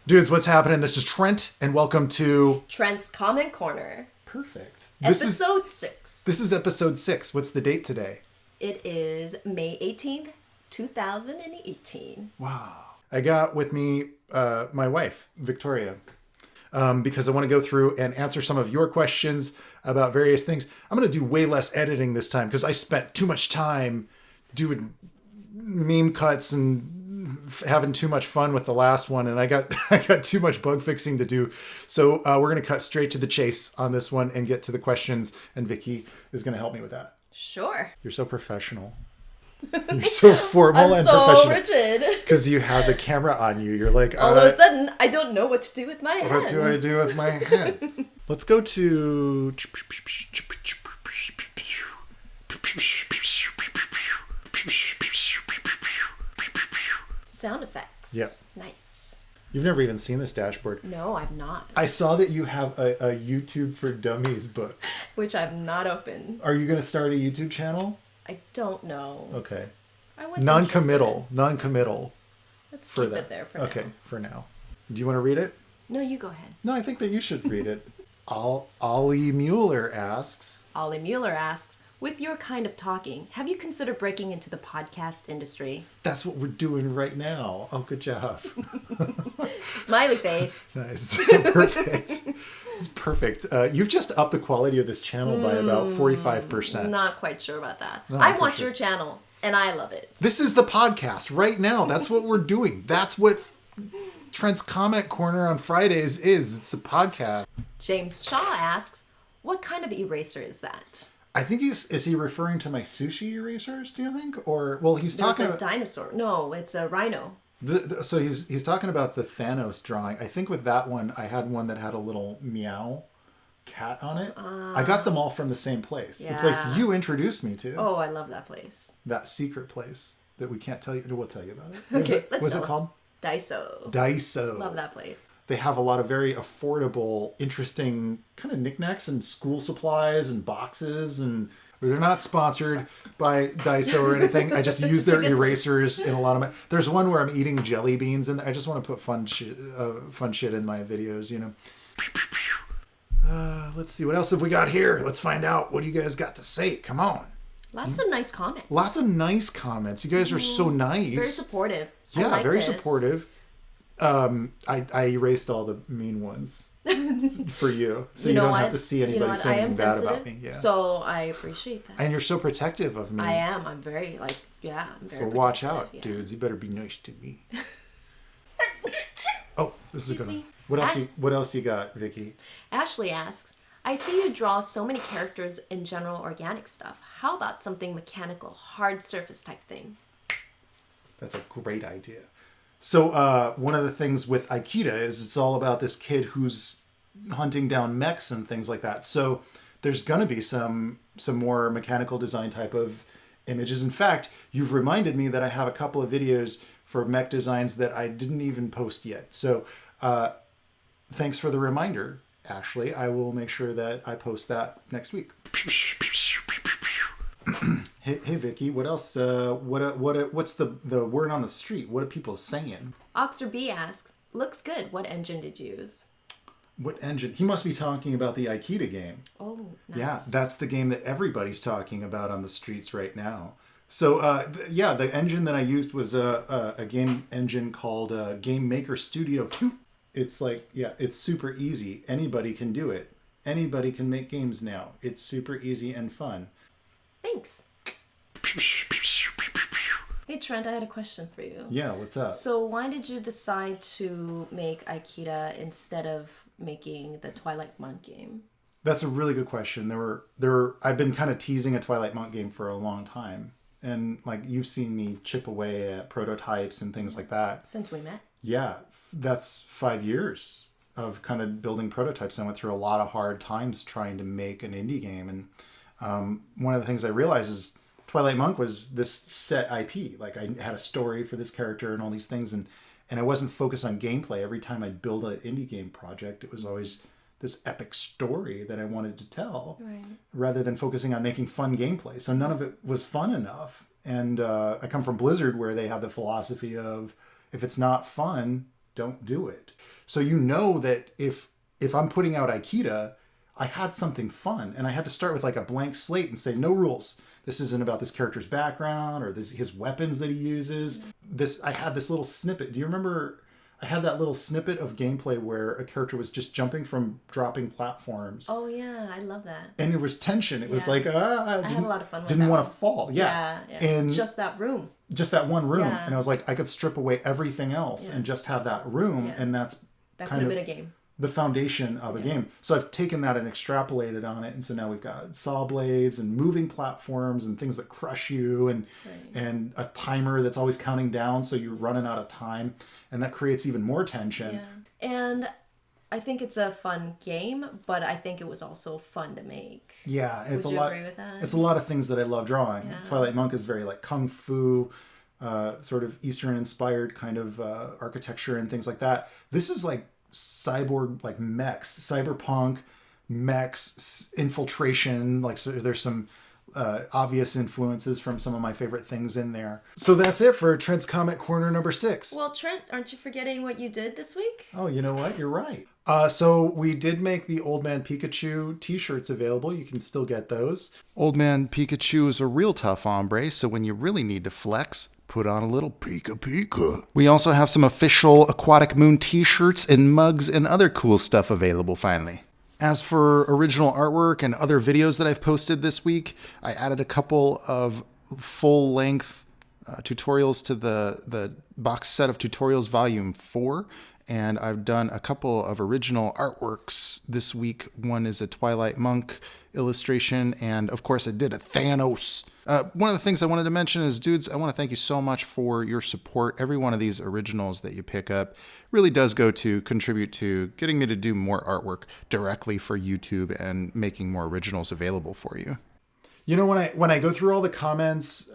Dudes, what's happening? This is Trent, and welcome to... Trent's Comment Corner. Perfect. Episode 6. This is episode 6. What's the date today? It is May 18th, 2018. Wow. I got with me my wife, Victoria, because I want to go through and answer some of your questions about various things. I'm going to do way less editing this time because I spent too much time doing meme cuts and having too much fun with the last one, and I got too much bug fixing to do. So we're going to cut straight to the chase on this one and get to the questions, and Vicki is going to help me with that. Sure. You're so professional. You're so formal and so professional. rigid. Because you have the camera on you. You're like, all of a sudden, I don't know what to do with my hands. What do I do with my hands? Let's go to... Sound effects. Yep. Nice. You've never even seen this dashboard. No, I've not. I saw that you have a YouTube for Dummies book. Which I've not opened. Are you going to start a YouTube channel? I don't know. Okay. I was Non-committal. Let's for keep that. it there for okay, now. for now. Do you want to read it? No, you go ahead. No, I think that you should read it. Ollie Mueller asks... Ollie Mueller asks, with your kind of talking, have you considered breaking into the podcast industry? That's what we're doing right now. Oh, good job. Smiley face. Nice. Perfect. It's perfect. You've just upped the quality of this channel by about 45%. Not quite sure about that. No, I watch your channel, and I love it. This is the podcast right now. That's what we're doing. That's what Trent's Comment Corner on Fridays is. It's a podcast. James Shaw asks, what kind of eraser is that? I think is he referring to my sushi erasers, do you think? Or, well, he's There's talking a about... dinosaur. No, it's a rhino. So he's talking about the Thanos drawing. I think with that one, I had one that had a little meow cat on it. I got them all from the same place. Yeah. The place you introduced me to. Oh, I love that place. That secret place that we can't tell you. We'll tell you about it. Okay, What's it called? Daiso. Daiso. Love that place. They have a lot of very affordable, interesting kind of knickknacks and school supplies and boxes, and they're not sponsored by Daiso or anything. I just use their erasers in a lot of my... There's one where I'm eating jelly beans, and I just want to put fun shit in my videos, you know. Let's see, what else have we got here? Let's find out. What do you guys got to say? Come on. Lots of nice comments. Lots of nice comments. You guys are so nice. Very supportive. Yeah, like very this. supportive. I erased all the mean ones for you, so you don't have to see anybody saying anything bad about me. Yeah. So I appreciate that. And you're so protective of me. I am. I'm very I'm very so watch protective, out, yeah. dudes. You better be nice to me. Oh, this is a good one. me. What else you got, Vicki? Ashley asks, I see you draw so many characters in general organic stuff. How about something mechanical, hard surface type thing? That's a great idea. So one of the things with Ikeda is it's all about this kid who's hunting down mechs and things like that. So there's going to be some more mechanical design type of images. In fact, you've reminded me that I have a couple of videos for mech designs that I didn't even post yet. So thanks for the reminder, Ashley. I will make sure that I post that next week. Hey Vicki, what else? What's the word on the street? What are people saying? Oxer B asks, looks good. What engine did you use? What engine? He must be talking about the Ikeda game. Oh, nice. Yeah, that's the game that everybody's talking about on the streets right now. So the engine that I used was a game engine called Game Maker Studio 2. It's like, yeah, it's super easy. Anybody can do it. Anybody can make games now. It's super easy and fun. Thanks. Hey Trent, I had a question for you. Yeah, what's up? So why did you decide to make Ikeda instead of making the Twilight Monk game? That's a really good question. I've been kind of teasing a Twilight Monk game for a long time. And like you've seen me chip away at prototypes and things like that. Since we met? Yeah, that's 5 years of kind of building prototypes. I went through a lot of hard times trying to make an indie game. And one of the things I realized is Twilight Monk was this set IP. Like I had a story for this character and all these things. And I wasn't focused on gameplay. Every time I'd build an indie game project, it was always this epic story that I wanted to tell, right, rather than focusing on making fun gameplay. So none of it was fun enough. And I come from Blizzard, where they have the philosophy of, if it's not fun, don't do it. So you know that if I'm putting out Ikeda, I had something fun, and I had to start with like a blank slate and say no rules. This isn't about this character's background or his weapons that he uses. I had this little snippet. Do you remember? I had that little snippet of gameplay where a character was just jumping from dropping platforms. Oh yeah, I love that. And there was tension. It was like, I had a lot of fun with didn't that want to one. fall. Yeah. And just that room. Just that one room. Yeah. And I was like, I could strip away everything else and just have that room. And that could have been a game. The foundation of a game. So I've taken that and extrapolated on it. And so now we've got saw blades and moving platforms and things that crush you and a timer that's always counting down. So you're running out of time. And that creates even more tension. Yeah. And I think it's a fun game, but I think it was also fun to make. Yeah. Would you agree with that? It's a lot of things that I love drawing. Yeah. Twilight Monk is very like kung fu, sort of Eastern inspired kind of architecture and things like that. This is like cyborg, like mechs, cyberpunk mechs, infiltration. Like, so there's some obvious influences from some of my favorite things in there. So that's it for Trent's Comment Corner number 6. Well, Trent, aren't you forgetting what you did this week? Oh, you know what? You're right. So we did make the Old Man Pikachu t-shirts available. You can still get those. Old Man Pikachu is a real tough hombre, so when you really need to flex, put on a little Pika Pika. We also have some official Aquatic Moon t-shirts and mugs and other cool stuff available finally. As for original artwork and other videos that I've posted this week, I added a couple of full-length tutorials to the box set of tutorials volume 4. And I've done a couple of original artworks this week. One is a Twilight Monk illustration, and of course I did a Thanos. One of the things I wanted to mention is, dudes, I want to thank you so much for your support. Every one of these originals that you pick up really does go to contribute to getting me to do more artwork directly for YouTube and making more originals available for you. You know, when I go through all the comments,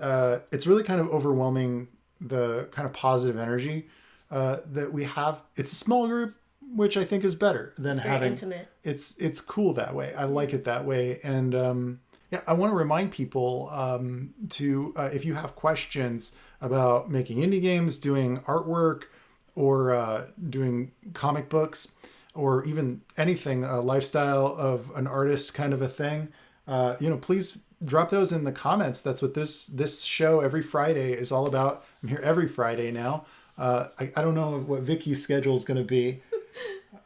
it's really kind of overwhelming, the kind of positive energy that we have. It's a small group, which I think is better than having intimate. It's cool that way. I like it that way. And I want to remind people to if you have questions about making indie games, doing artwork, or doing comic books, or even anything, a lifestyle of an artist kind of a thing, please drop those in the comments. That's what this show every Friday is all about. I'm here every Friday now. I don't know what Vicky's schedule is going to be.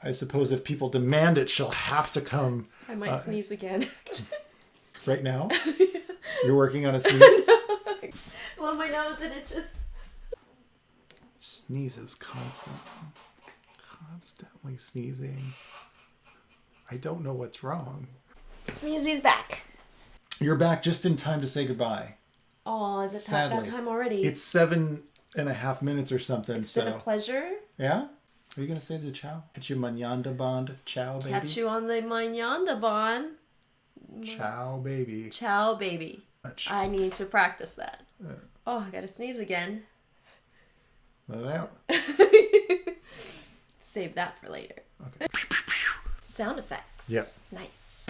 I suppose if people demand it, she'll have to come. I might sneeze again. Right now? You're working on a sneeze? Blow my nose and it just... Sneezes constantly. Constantly sneezing. I don't know what's wrong. Sneezy's back. You're back just in time to say goodbye. Oh, is it that time already? It's 7.5 minutes or something. It's been a pleasure. Yeah? Are you going to say the ciao? Catch you mananda bond. Ciao, baby. Catch you on the mananda bond. Ciao, baby. Ciao, baby. Much. I need to practice that. Oh, I gotta sneeze again. Let it out. Save that for later. Okay. Sound effects. Yep. Nice.